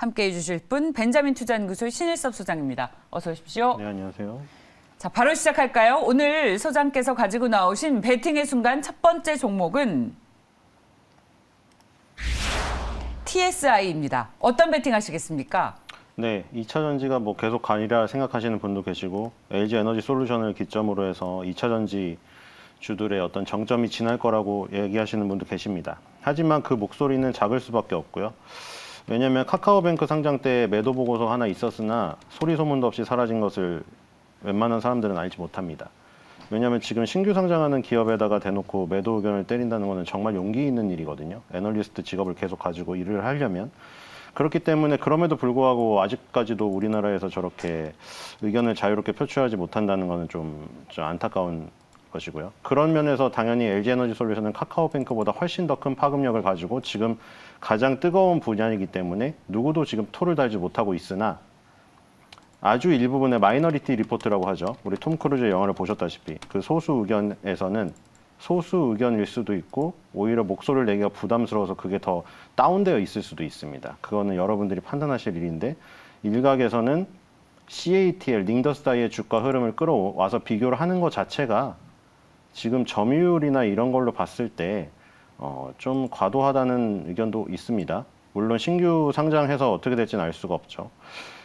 함께해 주실 분 벤자민 투자연구소 신일섭 소장입니다. 어서 오십시오. 네, 안녕하세요. 자, 바로 시작할까요? 오늘 소장께서 가지고 나오신 베팅의 순간 첫 번째 종목은 TSI입니다. 어떤 베팅 하시겠습니까? 네, 2차전지가 뭐 계속 가리라 생각하시는 분도 계시고 LG에너지솔루션을 기점으로 해서 2차전지 주들의 어떤 정점이 지날 거라고 얘기하시는 분도 계십니다. 하지만 그 목소리는 작을 수밖에 없고요. 왜냐하면 카카오뱅크 상장 때 매도 보고서 하나 있었으나 소리 소문도 없이 사라진 것을 웬만한 사람들은 알지 못합니다. 왜냐하면 지금 신규 상장하는 기업에다가 대놓고 매도 의견을 때린다는 것은 정말 용기 있는 일이거든요. 애널리스트 직업을 계속 가지고 일을 하려면. 그렇기 때문에 그럼에도 불구하고 아직까지도 우리나라에서 저렇게 의견을 자유롭게 표출하지 못한다는 것은 좀 안타까운 것이고요. 그런 면에서 당연히 LG에너지솔루션은 카카오뱅크보다 훨씬 더 큰 파급력을 가지고 지금 가장 뜨거운 분야이기 때문에 누구도 지금 토를 달지 못하고 있으나 아주 일부분의 마이너리티 리포트라고 하죠. 우리 톰 크루즈의 영화를 보셨다시피 그 소수 의견에서는 소수 의견일 수도 있고 오히려 목소리를 내기가 부담스러워서 그게 더 다운되어 있을 수도 있습니다. 그거는 여러분들이 판단하실 일인데 일각에서는 CATL, 링더스다이의 주가 흐름을 끌어와서 비교를 하는 것 자체가 지금 점유율이나 이런 걸로 봤을 때 좀 과도하다는 의견도 있습니다. 물론 신규 상장해서 어떻게 될지는 알 수가 없죠.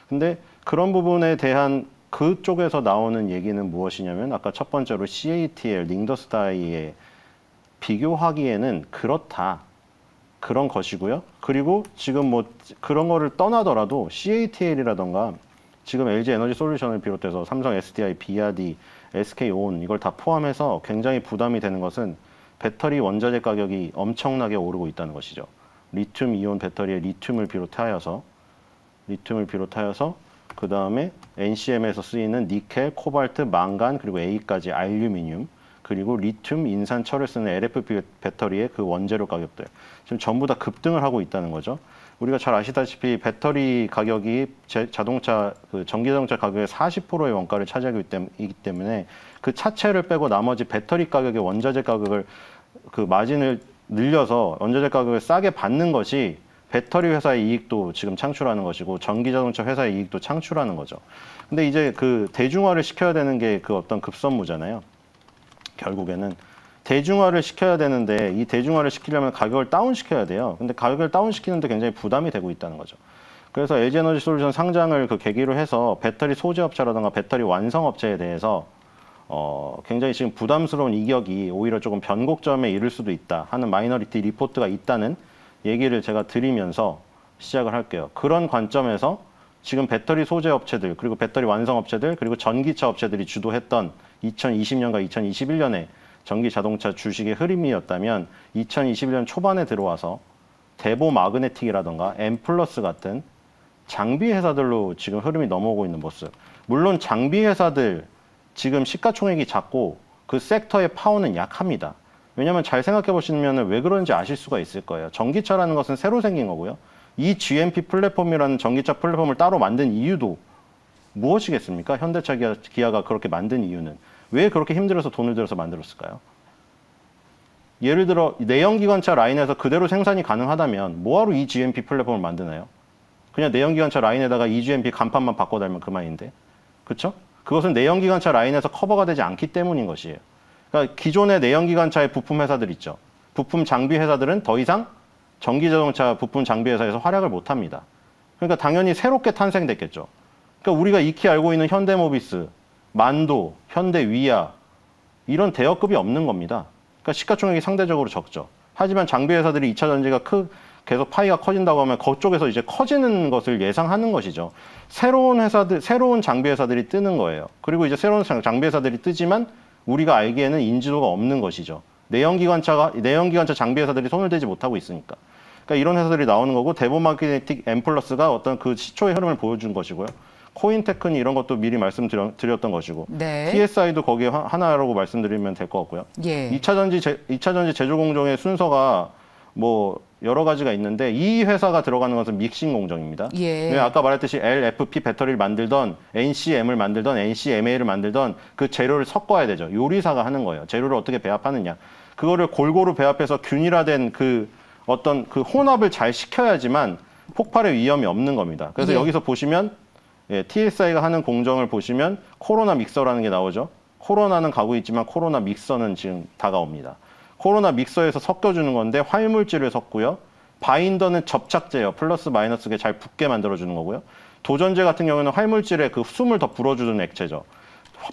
근데 그런 부분에 대한 그쪽에서 나오는 얘기는 무엇이냐면 아까 첫 번째로 CATL, 링더스다이에 비교하기에는 그렇다. 그런 것이고요. 그리고 지금 뭐 그런 거를 떠나더라도 CATL이라던가 지금 LG에너지솔루션을 비롯해서 삼성, SDI, 비아디, SK온 이걸 다 포함해서 굉장히 부담이 되는 것은 배터리 원자재 가격이 엄청나게 오르고 있다는 것이죠. 리튬 이온 배터리의 리튬을 비롯하여서 그 다음에 NCM에서 쓰이는 니켈, 코발트, 망간, 그리고 A까지 알루미늄, 그리고 리튬, 인산, 철을 쓰는 LFP 배터리의 그 원재료 가격들 지금 전부 다 급등을 하고 있다는 거죠. 우리가 잘 아시다시피 배터리 가격이 자동차, 전기자동차 가격의 40%의 원가를 차지하기 때문에 그 차체를 빼고 나머지 배터리 가격의 원자재 가격을 그 마진을 늘려서 원자재 가격을 싸게 받는 것이 배터리 회사의 이익도 지금 창출하는 것이고 전기자동차 회사의 이익도 창출하는 거죠. 근데 이제 그 대중화를 시켜야 되는 게 그 어떤 급선무잖아요. 결국에는 대중화를 시켜야 되는데 이 대중화를 시키려면 가격을 다운시켜야 돼요. 근데 가격을 다운시키는데 굉장히 부담이 되고 있다는 거죠. 그래서 LG에너지솔루션 상장을 그 계기로 해서 배터리 소재업체라든가 배터리 완성업체에 대해서 굉장히 지금 부담스러운 이격이 오히려 조금 변곡점에 이를 수도 있다 하는 마이너리티 리포트가 있다는 얘기를 제가 드리면서 시작을 할게요. 그런 관점에서 지금 배터리 소재 업체들, 그리고 배터리 완성 업체들, 그리고 전기차 업체들이 주도했던 2020년과 2021년에 전기 자동차 주식의 흐름이었다면 2021년 초반에 들어와서 대보 마그네틱이라던가 엠플러스 같은 장비 회사들로 지금 흐름이 넘어오고 있는 모습. 물론 장비 회사들 지금 시가총액이 작고 그 섹터의 파워는 약합니다. 왜냐하면 잘 생각해 보시면 왜 그런지 아실 수가 있을 거예요. 전기차라는 것은 새로 생긴 거고요. 이 GMP 플랫폼이라는 전기차 플랫폼을 따로 만든 이유도 무엇이겠습니까? 현대차, 기아가 그렇게 만든 이유는 왜 그렇게 힘들어서 돈을 들여서 만들었을까요? 예를 들어 내연기관차 라인에서 그대로 생산이 가능하다면 뭐하러 이 GMP 플랫폼을 만드나요? 그냥 내연기관차 라인에다가 이 GMP 간판만 바꿔 달면 그만인데, 그렇죠? 그것은 내연기관차 라인에서 커버가 되지 않기 때문인 것이에요. 그러니까 기존의 내연기관차의 부품 회사들 있죠. 부품 장비 회사들은 더 이상 전기자동차 부품 장비 회사에서 활약을 못합니다. 그러니까 당연히 새롭게 탄생됐겠죠. 그러니까 우리가 익히 알고 있는 현대모비스, 만도, 현대위아 이런 대여급이 없는 겁니다. 그러니까 시가총액이 상대적으로 적죠. 하지만 장비 회사들이 2차 전지가 계속 파이가 커진다고 하면 그쪽에서 이제 커지는 것을 예상하는 것이죠. 새로운 회사들, 새로운 장비 회사들이 뜨는 거예요. 그리고 이제 새로운 장비 회사들이 뜨지만 우리가 알기에는 인지도가 없는 것이죠. 내연기관차 장비 회사들이 손을 대지 못하고 있으니까. 그러니까 이런 회사들이 나오는 거고 대보마그네틱 엠플러스가 어떤 그 시초의 흐름을 보여준 것이고요. 코인테크니 이런 것도 미리 말씀드렸던 것이고 네. TSI도 거기에 하나라고 말씀드리면 될 것 같고요. 예. 2차 전지 제조 공정의 순서가 뭐 여러 가지가 있는데 이 회사가 들어가는 것은 믹싱 공정입니다. 예. 아까 말했듯이 LFP 배터리를 만들던 NCM을 만들던 NCMA를 만들던 그 재료를 섞어야 되죠. 요리사가 하는 거예요. 재료를 어떻게 배합하느냐. 그거를 골고루 배합해서 균일화된 그 어떤 그 혼합을 잘 시켜야지만 폭발의 위험이 없는 겁니다. 그래서 예. 여기서 보시면 TSI가 하는 공정을 보시면 코로나 믹서라는 게 나오죠. 코로나는 가고 있지만 코로나 믹서는 지금 다가옵니다. 코로나 믹서에서 섞여주는 건데 활물질을 섞고요. 바인더는 접착제예요. 플러스 마이너스가 잘 붙게 만들어주는 거고요. 도전제 같은 경우는 활물질에 그 숨을 더 불어주는 액체죠.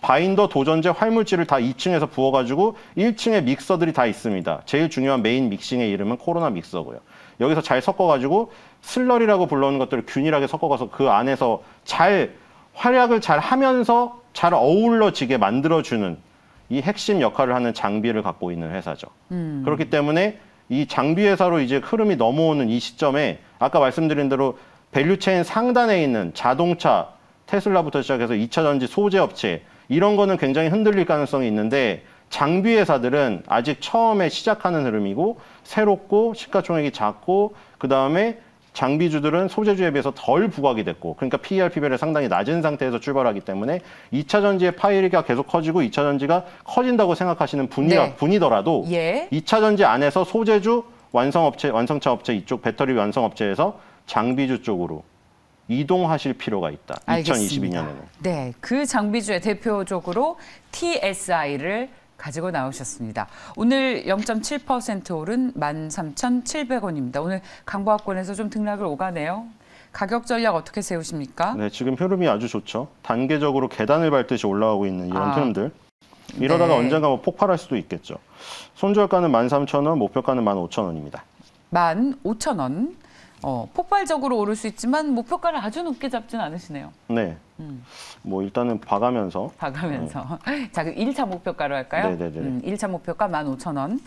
바인더, 도전제, 활물질을 다 2층에서 부어가지고 1층에 믹서들이 다 있습니다. 제일 중요한 메인 믹싱의 이름은 코로나 믹서고요. 여기서 잘 섞어가지고 슬러리라고 불러오는 것들을 균일하게 섞어가서 그 안에서 잘 활약을 잘 하면서 잘 어우러지게 만들어주는 이 핵심 역할을 하는 장비를 갖고 있는 회사죠. 그렇기 때문에 이 장비 회사로 이제 흐름이 넘어오는 이 시점에 아까 말씀드린 대로 밸류체인 상단에 있는 자동차, 테슬라부터 시작해서 2차 전지 소재 업체 이런 거는 굉장히 흔들릴 가능성이 있는데 장비 회사들은 아직 처음에 시작하는 흐름이고 새롭고 시가총액이 작고 그다음에 장비주들은 소재주에 비해서 덜 부각이 됐고 그러니까 PER, PBR이 상당히 낮은 상태에서 출발하기 때문에 2차 전지의 파이가 계속 커지고 2차 전지가 커진다고 생각하시는 분이더라도 예. 2차 전지 안에서 소재주, 완성차 업체 이쪽 배터리 완성업체에서 장비주 쪽으로 이동하실 필요가 있다. 알겠습니다. 2022년에는. 네, 그 장비주의 대표적으로 TSI를 가지고 나오셨습니다. 오늘 0.7% 오른 13,700원입니다. 오늘 강보합권에서 좀 등락을 오가네요. 가격 전략 어떻게 세우십니까? 네, 지금 흐름이 아주 좋죠. 단계적으로 계단을 밟듯이 올라가고 있는 이런 흐름들. 이러다가 네. 언젠가 뭐 폭발할 수도 있겠죠. 손절가는 13,000원, 목표가는 15,000원입니다. 15,000원. 폭발적으로 오를 수 있지만 목표가를 아주 높게 잡지는 않으시네요. 네. 뭐 일단은 봐가면서. 봐가면서. 자, 그럼 1차 목표가로 할까요? 네네네. 1차 목표가 15,000원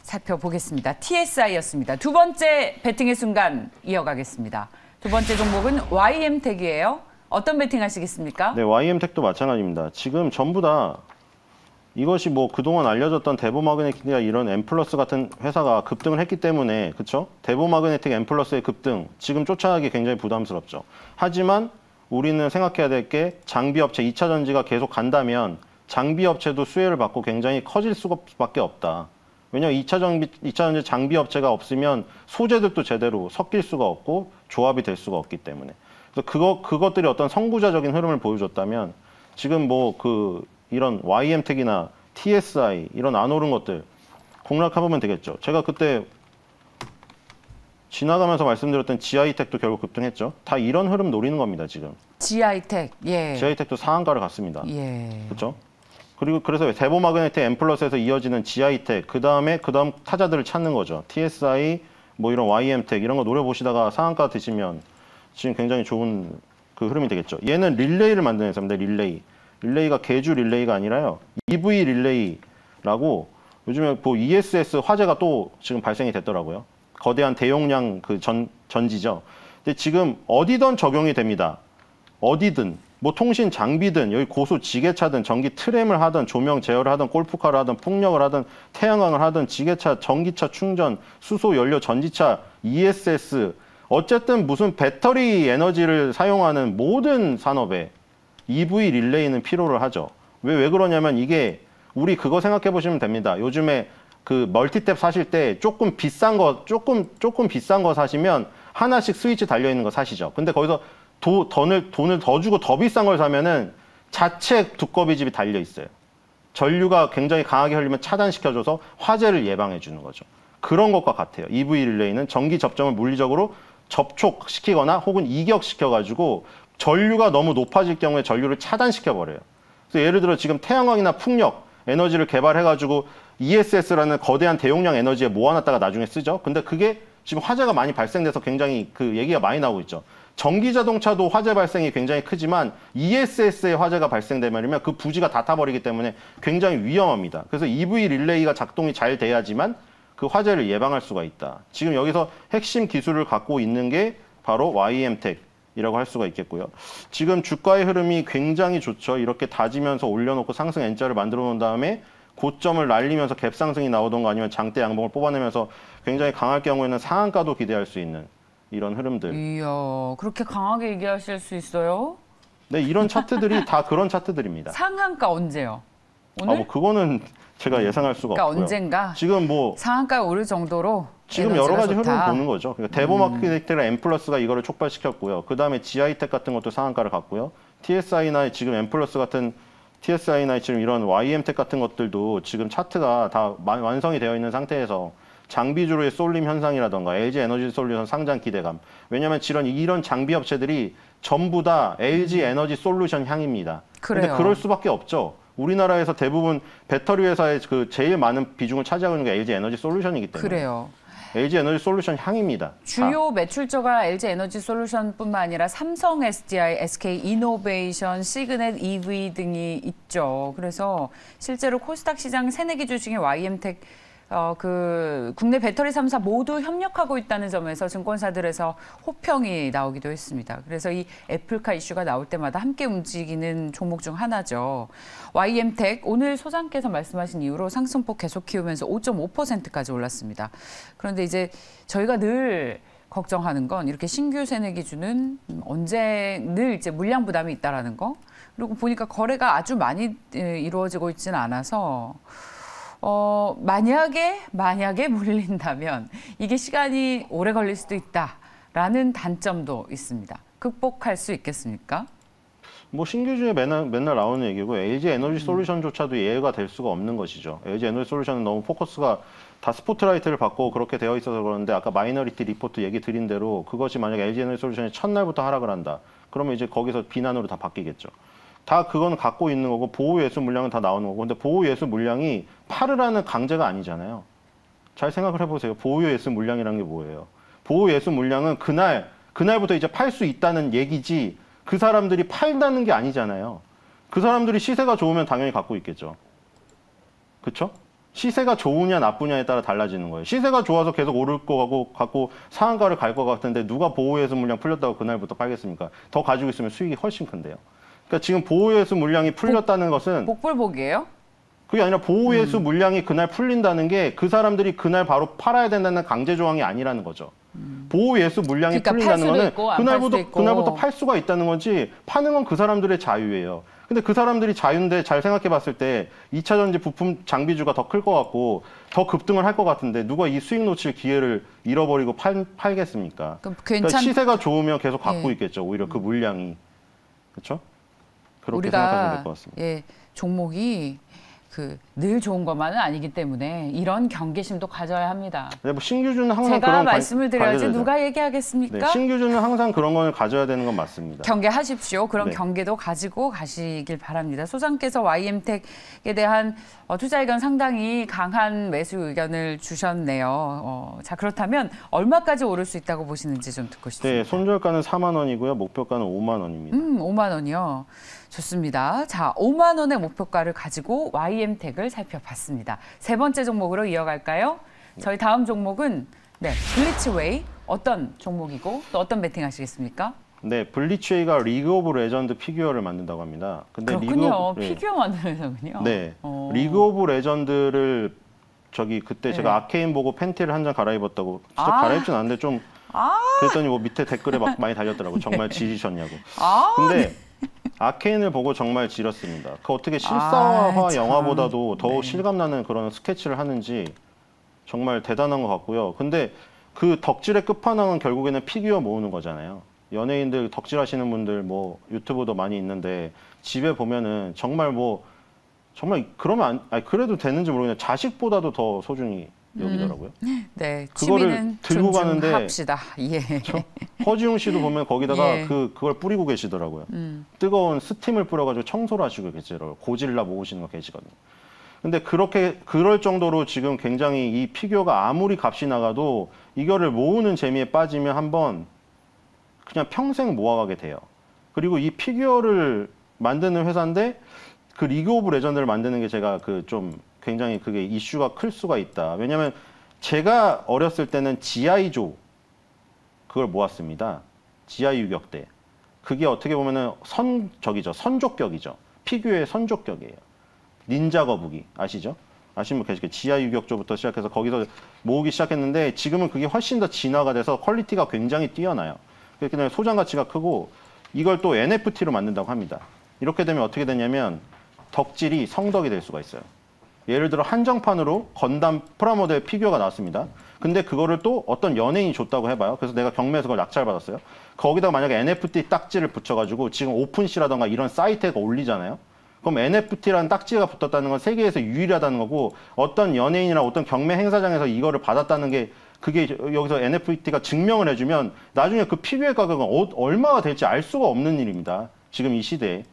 살펴보겠습니다. TSI였습니다. 두 번째 배팅의 순간 이어가겠습니다. 두 번째 종목은 YM택이에요. 어떤 배팅 하시겠습니까? 네, YM택도 마찬가지입니다. 지금 전부 다 이것이 뭐 그동안 알려졌던 대보마그네틱이나 이런 엠플러스 같은 회사가 급등을 했기 때문에 그렇죠? 대보마그네틱 엠플러스의 급등 지금 쫓아가기 굉장히 부담스럽죠. 하지만 우리는 생각해야 될 게 장비업체 2차 전지가 계속 간다면 장비업체도 수혜를 받고 굉장히 커질 수밖에 없다. 왜냐하면 2차 전지 장비업체가 없으면 소재들도 제대로 섞일 수가 없고 조합이 될 수가 없기 때문에. 그래서 그것들이 어떤 선구자적인 흐름을 보여줬다면 지금 뭐 이런 YM택이나 TSI 이런 안 오른 것들 공략해보면 되겠죠. 제가 그때 지나가면서 말씀드렸던 GI텍도 결국 급등했죠. 다 이런 흐름 노리는 겁니다, 지금. GI텍, 예. GI텍도 상한가를 갔습니다. 예. 그렇죠? 그리고 그래서 대보마그네틱 엠플러스에서 이어지는 GI텍, 그다음 타자들을 찾는 거죠. TSI, 뭐 이런 YM텍 이런 거 노려보시다가 상한가 드시면 지금 굉장히 좋은 그 흐름이 되겠죠. 얘는 릴레이를 만드는 회사입니다, 릴레이. 릴레이가 개주 릴레이가 아니라요. EV 릴레이라고 요즘에 뭐 ESS 화재가 또 지금 발생이 됐더라고요. 거대한 대용량 그 전지죠. 근데 지금 어디든 적용이 됩니다. 어디든 뭐 통신 장비든 여기 고수 지게차든 전기 트램을 하든 조명 제어를 하든 골프카를 하든 풍력을 하든 태양광을 하든 지게차, 전기차 충전, 수소 연료 전지차, ESS 어쨌든 무슨 배터리 에너지를 사용하는 모든 산업에 EV 릴레이는 필요를 하죠. 왜 그러냐면 이게 우리 그거 생각해 보시면 됩니다. 요즘에 그 멀티탭 사실 때 조금 비싼 거 사시면 하나씩 스위치 달려 있는 거 사시죠. 근데 거기서 돈을 더 주고 더 비싼 걸 사면은 자체 두꺼비 집이 달려 있어요. 전류가 굉장히 강하게 흘리면 차단시켜줘서 화재를 예방해 주는 거죠. 그런 것과 같아요. EV 릴레이는 전기 접점을 물리적으로 접촉시키거나 혹은 이격시켜가지고 전류가 너무 높아질 경우에 전류를 차단시켜버려요. 그래서 예를 들어 지금 태양광이나 풍력 에너지를 개발해가지고 ESS라는 거대한 대용량 에너지에 모아놨다가 나중에 쓰죠. 근데 그게 지금 화재가 많이 발생돼서 굉장히 그 얘기가 많이 나오고 있죠. 전기 자동차도 화재 발생이 굉장히 크지만 ESS의 화재가 발생되면 그 부지가 다 타버리기 때문에 굉장히 위험합니다. 그래서 EV 릴레이가 작동이 잘 돼야지만 그 화재를 예방할 수가 있다. 지금 여기서 핵심 기술을 갖고 있는 게 바로 YM택이라고 할 수가 있겠고요. 지금 주가의 흐름이 굉장히 좋죠. 이렇게 다지면서 올려놓고 상승 N자를 만들어 놓은 다음에 고점을 날리면서 갭 상승이 나오던가 아니면 장대 양봉을 뽑아내면서 굉장히 강할 경우에는 상한가도 기대할 수 있는 이런 흐름들. 이야, 그렇게 강하게 얘기하실 수 있어요? 네, 이런 차트들이 다 그런 차트들입니다. 상한가 언제요? 오늘? 뭐 그거는 제가 예상할 수가 그러니까 없고요. 언젠가 지금 뭐 상한가에 오를 정도로 지금 여러 가지 좋다. 흐름을 보는 거죠. 그러니까 대범아키텍트랑 M+가 이거를 촉발시켰고요. 그 다음에 GI텍 같은 것도 상한가를 갔고요. TSI나 지금 M+ 같은 TSI나 지금 이런 YM텍 같은 것들도 지금 차트가 다 완성이 되어 있는 상태에서 장비주로의 쏠림 현상이라던가 LG 에너지 솔루션 상장 기대감. 왜냐하면 이런 장비 업체들이 전부 다 LG 에너지 솔루션 향입니다. 그런데 그래요. 그럴 수밖에 없죠. 우리나라에서 대부분 배터리 회사의 그 제일 많은 비중을 차지하고 있는 게 LG 에너지 솔루션이기 때문에. 그래요. LG 에너지 솔루션 향입니다. 주요 매출처가 LG 에너지 솔루션뿐만 아니라 삼성 SDI, SK 이노베이션, 시그넷 EV 등이 있죠. 그래서 실제로 코스닥 시장 새내기 주식인 YM텍 그 국내 배터리 3사 모두 협력하고 있다는 점에서 증권사들에서 호평이 나오기도 했습니다. 그래서 이 애플카 이슈가 나올 때마다 함께 움직이는 종목 중 하나죠. YM텍 오늘 소장께서 말씀하신 이후로 상승폭 계속 키우면서 5.5%까지 올랐습니다. 그런데 이제 저희가 늘 걱정하는 건 이렇게 신규 새내기주는 언제 늘 이제 물량 부담이 있다라는 거. 그리고 보니까 거래가 아주 많이 이루어지고 있지는 않아서 만약에 물린다면 이게 시간이 오래 걸릴 수도 있다라는 단점도 있습니다. 극복할 수 있겠습니까? 뭐 신규주에 맨날 나오는 얘기고 LG 에너지 솔루션조차도 예외가 될 수가 없는 것이죠. LG 에너지 솔루션은 너무 포커스가 다 스포트라이트를 받고 그렇게 되어 있어서 그러는데 아까 마이너리티 리포트 얘기 드린 대로 그것이 만약에 LG 에너지 솔루션이 첫날부터 하락을 한다. 그러면 이제 거기서 비난으로 다 바뀌겠죠. 다 그건 갖고 있는 거고 보호 예수 물량은 다 나오는 거고 근데 보호 예수 물량이 팔으라는 강제가 아니잖아요. 잘 생각을 해보세요. 보호 예수 물량이란 게 뭐예요? 보호 예수 물량은 그날부터 이제 팔 수 있다는 얘기지 그 사람들이 팔다는 게 아니잖아요. 그 사람들이 시세가 좋으면 당연히 갖고 있겠죠. 그렇죠? 시세가 좋으냐 나쁘냐에 따라 달라지는 거예요. 시세가 좋아서 계속 오를 거 갖고 상한가를 갈 것 같은데 누가 보호 예수 물량 풀렸다고 그날부터 팔겠습니까? 더 가지고 있으면 수익이 훨씬 큰데요. 그러니까 지금 보호예수 물량이 풀렸다는 것은 복불복이에요? 그게 아니라 보호예수 물량이 그날 풀린다는 게 그 사람들이 그날 바로 팔아야 된다는 강제 조항이 아니라는 거죠. 보호예수 물량이 그러니까 풀린다는 거는 있고, 안 팔 수도 있고. 그날부터 팔 수가 있다는 거지 파는 건 그 사람들의 자유예요. 근데 그 사람들이 자유인데 잘 생각해 봤을 때 2차 전지 부품 장비주가 더 클 것 같고 더 급등을 할 것 같은데 누가 이 수익 놓칠 기회를 잃어버리고 팔겠습니까? 그러니까 시세가 좋으면 계속 갖고 있겠죠. 오히려 그 물량이. 그렇죠? 그렇게 생각하시면 될 것 같습니다. 예, 종목이 늘 좋은 것만은 아니기 때문에 이런 경계심도 가져야 합니다. 네, 뭐 신규주는 항상 제가 그런 말씀을 드려야지 누가 얘기하겠습니까? 네, 신규주는 항상 그런 걸 가져야 되는 건 맞습니다. 경계하십시오. 그런 네. 경계도 가지고 가시길 바랍니다. 소장께서 YM텍에 대한 투자 의견 상당히 강한 매수 의견을 주셨네요. 자, 그렇다면 얼마까지 오를 수 있다고 보시는지 좀 듣고 싶습니다. 네, 손절가는 4만 원이고요. 목표가는 5만 원입니다. 5만 원이요. 좋습니다. 자, 5만 원의 목표가를 가지고 YM텍을 살펴봤습니다. 세 번째 종목으로 이어갈까요? 저희 다음 종목은 블리츠웨이. 어떤 종목이고 또 어떤 베팅 하시겠습니까? 네, 블리츠웨이가 리그 오브 레전드 피규어를 만든다고 합니다. 근데 그렇군요. 피규어 만드는군요. 네, 리그 오브 레전드를 그때 제가 아케인 보고 팬티를 한 장 갈아입었다고 진짜 갈아입진 않는데 좀 그랬더니 뭐 밑에 댓글에 막 많이 달렸더라고요. 정말 지리셨냐고. 근데 아케인을 보고 정말 지렸습니다. 그 어떻게 실사화 영화보다도 더 실감나는 그런 스케치를 하는지 정말 대단한 것 같고요. 근데 그 덕질의 끝판왕은 결국에는 피규어 모으는 거잖아요. 연예인들 덕질하시는 분들 뭐 유튜브도 많이 있는데 집에 보면은 정말 그러면 그래도 되는지 모르겠는데 자식보다도 더 소중히 여기더라고요. 네, 그거를 들고 가는데 합시다. 예. 그렇죠? 허지웅 씨도 보면 거기다가 그걸 뿌리고 계시더라고요. 뜨거운 스팀을 뿌려가지고 청소를 하시고 계시더라고요. 고질라 모으시는 거 계시거든요. 근데 그럴 정도로 지금 굉장히 이 피규어가 아무리 값이 나가도 이거를 모으는 재미에 빠지면 한번 그냥 평생 모아가게 돼요. 그리고 이 피규어를 만드는 회사인데 그 리그 오브 레전드를 만드는 게 제가 좀 굉장히 그게 이슈가 클 수가 있다. 왜냐하면 제가 어렸을 때는 지아이조 그걸 모았습니다. 지아이 유격대. 그게 어떻게 보면은 선족격이죠. 피규어의 선족격이에요. 닌자 거북이 아시죠? 아시면 계시겠죠. 지아이 유격조부터 시작해서 거기서 모으기 시작했는데 지금은 그게 훨씬 더 진화가 돼서 퀄리티가 굉장히 뛰어나요. 그렇기 때문에 소장 가치가 크고 이걸 또 NFT로 만든다고 합니다. 이렇게 되면 어떻게 되냐면 덕질이 성덕이 될 수가 있어요. 예를 들어 한정판으로 건담 프라모델 피규어가 나왔습니다. 근데 그거를 또 어떤 연예인이 줬다고 해봐요. 그래서 내가 경매에서 그걸 낙찰받았어요. 거기다가 만약에 NFT 딱지를 붙여가지고 지금 오픈시라던가 이런 사이트에 올리잖아요. 그럼 NFT라는 딱지가 붙었다는 건 세계에서 유일하다는 거고, 어떤 연예인이나 어떤 경매 행사장에서 이거를 받았다는 게, 그게 여기서 NFT가 증명을 해주면 나중에 그 피규어의 가격은 얼마가 될지 알 수가 없는 일입니다. 지금 이 시대에.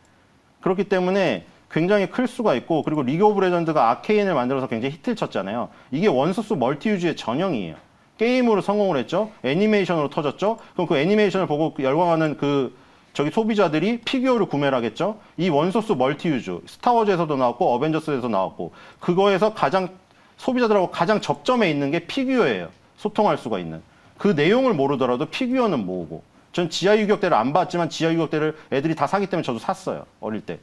그렇기 때문에 굉장히 클 수가 있고, 그리고 리그 오브 레전드가 아케인을 만들어서 굉장히 히트를 쳤잖아요. 이게 원소스 멀티유즈의 전형이에요. 게임으로 성공을 했죠. 애니메이션으로 터졌죠. 그럼 그 애니메이션을 보고 열광하는 저기 소비자들이 피규어를 구매를 하겠죠. 이 원소스 멀티유즈, 스타워즈에서도 나왔고 어벤져스에서 나왔고, 그거에서 소비자들하고 가장 접점에 있는 게 피규어예요. 소통할 수가 있는. 그 내용을 모르더라도 피규어는 모으고. 전 지하 유격대를 안 봤지만 지하 유격대를 애들이 다 사기 때문에 저도 샀어요. 어릴 때.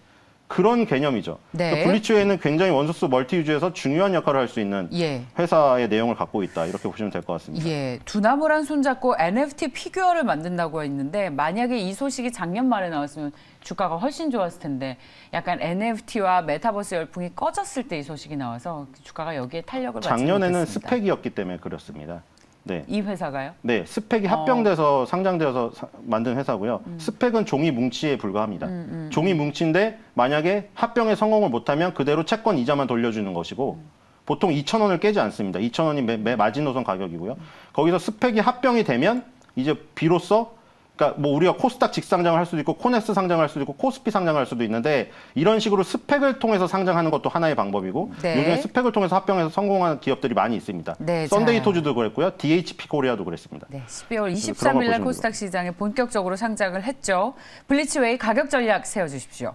그런 개념이죠. 네. 블리츠웨이는 굉장히 원소스 멀티유즈에서 중요한 역할을 할 수 있는 회사의 내용을 갖고 있다. 이렇게 보시면 될 것 같습니다. 예, 두나물 한 손 잡고 NFT 피규어를 만든다고 했는데, 만약에 이 소식이 작년 말에 나왔으면 주가가 훨씬 좋았을 텐데, 약간 NFT와 메타버스 열풍이 꺼졌을 때 이 소식이 나와서 주가가 여기에 탄력을 받지 못했습니다. 작년에는 스펙이었기 때문에 그렇습니다. 네. 이 회사가요? 네, 스펙이 합병돼서 상장되어서 만든 회사고요. 스펙은 종이 뭉치에 불과합니다. 종이 뭉치인데 만약에 합병에 성공을 못하면 그대로 채권 이자만 돌려주는 것이고, 보통 2,000원을 깨지 않습니다. 2,000원이 매 마지노선 가격이고요. 거기서 스펙이 합병이 되면 이제 비로소, 그러니까 뭐 우리가 코스닥 직상장을 할 수도 있고 코넥스 상장을 할 수도 있고 코스피 상장을 할 수도 있는데, 이런 식으로 스펙을 통해서 상장하는 것도 하나의 방법이고, 네. 요즘에 스펙을 통해서 합병해서 성공한 기업들이 많이 있습니다. 네, 썬데이토즈도 그랬고요. DHP 코리아도 그랬습니다. 네, 12월 23일 날 코스닥 시장에 본격적으로 상장을 했죠. 블리츠웨이 가격 전략 세워주십시오.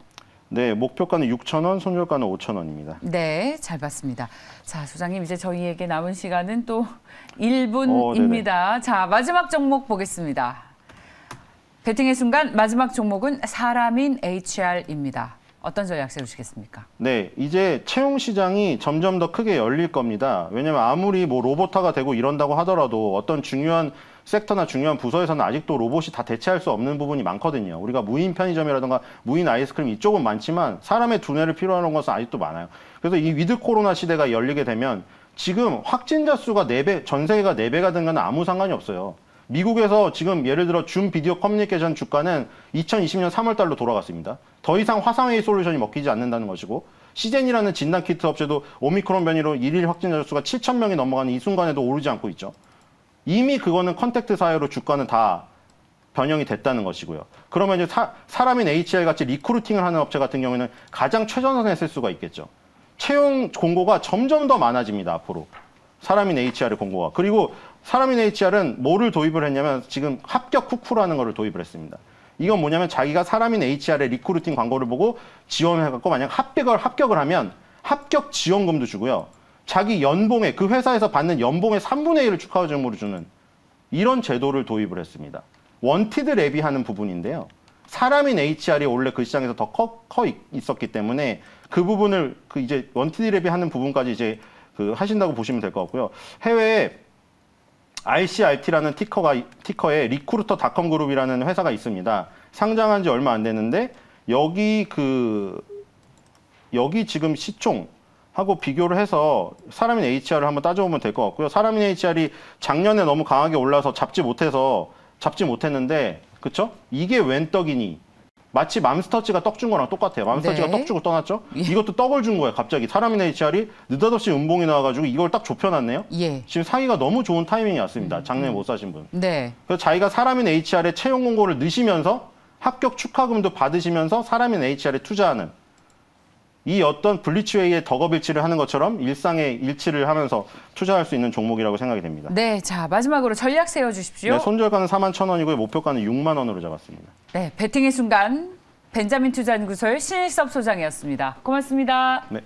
네, 목표가는 6,000원, 손절가는 5,000원입니다. 네, 잘 봤습니다. 자, 소장님, 이제 저희에게 남은 시간은 또 1분입니다. 자, 마지막 종목 보겠습니다. 배팅의 순간 마지막 종목은 사람인 HR입니다. 어떤 전략 세우시겠습니까? 네, 이제 채용 시장이 점점 더 크게 열릴 겁니다. 왜냐하면 아무리 뭐 로봇화가 되고 이런다고 하더라도 어떤 중요한 섹터나 중요한 부서에서는 아직도 로봇이 다 대체할 수 없는 부분이 많거든요. 우리가 무인 편의점이라든가 무인 아이스크림 이쪽은 많지만 사람의 두뇌를 필요로 하는 것은 아직도 많아요. 그래서 이 위드 코로나 시대가 열리게 되면 지금 확진자 수가 4배, 전 세계가 4배가 된 건 아무 상관이 없어요. 미국에서 지금 예를 들어 줌 비디오 커뮤니케이션 주가는 2020년 3월 달로 돌아갔습니다. 더 이상 화상회의 솔루션이 먹히지 않는다는 것이고, 시젠이라는 진단키트 업체도 오미크론 변이로 일일 확진자 수가 7,000명이 넘어가는 이 순간에도 오르지 않고 있죠. 이미 그거는 컨택트 사회로 주가는 다 변형이 됐다는 것이고요. 그러면 이제 사람인 HR 같이 리크루팅을 하는 업체 같은 경우에는 가장 최전선에 쓸 수가 있겠죠. 채용 공고가 점점 더 많아집니다, 앞으로. 사람인 HR의 공고가. 그리고 사람인 HR은 뭐를 도입을 했냐면 지금 합격 후쿠라는 거를 도입을 했습니다. 이건 뭐냐면 자기가 사람인 HR의 리크루팅 광고를 보고 지원을 해갖고 만약 합격을 하면 합격 지원금도 주고요. 자기 연봉에, 그 회사에서 받는 연봉의 3분의 1을 축하증으로 주는 이런 제도를 도입을 했습니다. 원티드 랩이 하는 부분인데요. 사람인 HR이 원래 그 시장에서 더 커 있었기 때문에 그 부분을 이제 원티드 랩이 하는 부분까지 이제 하신다고 보시면 될 것 같고요. 해외에 RCRT라는 티커에 리크루터닷컴 그룹이라는 회사가 있습니다. 상장한 지 얼마 안 됐는데 여기 지금 시총하고 비교를 해서 사람인 HR을 한번 따져보면 될 것 같고요. 사람인 HR이 작년에 너무 강하게 올라서 잡지 못했는데, 그쵸? 이게 웬 떡이니? 마치 맘스터치가 떡 준 거랑 똑같아요. 맘스터치가 네. 떡 주고 떠났죠? 이것도 떡을 준 거예요, 갑자기. 사람인 HR이 느닷없이 음봉이 나와가지고 이걸 딱 좁혀놨네요? 예. 지금 사기가 너무 좋은 타이밍이 왔습니다. 작년에 못 사신 분. 네. 그래서 자기가 사람인 HR의 채용 공고를 넣으시면서 합격 축하금도 받으시면서 사람인 HR에 투자하는, 이 어떤 블리츠웨이의 덕업일치를 하는 것처럼 일상의 일치를 하면서 투자할 수 있는 종목이라고 생각이 됩니다. 네, 자, 마지막으로 전략 세워주십시오. 네, 손절가는 41,000원이고요. 목표가는 6만 원으로 잡았습니다. 네, 배팅의 순간 벤자민 투자연구소의 신일섭 소장이었습니다. 고맙습니다. 네.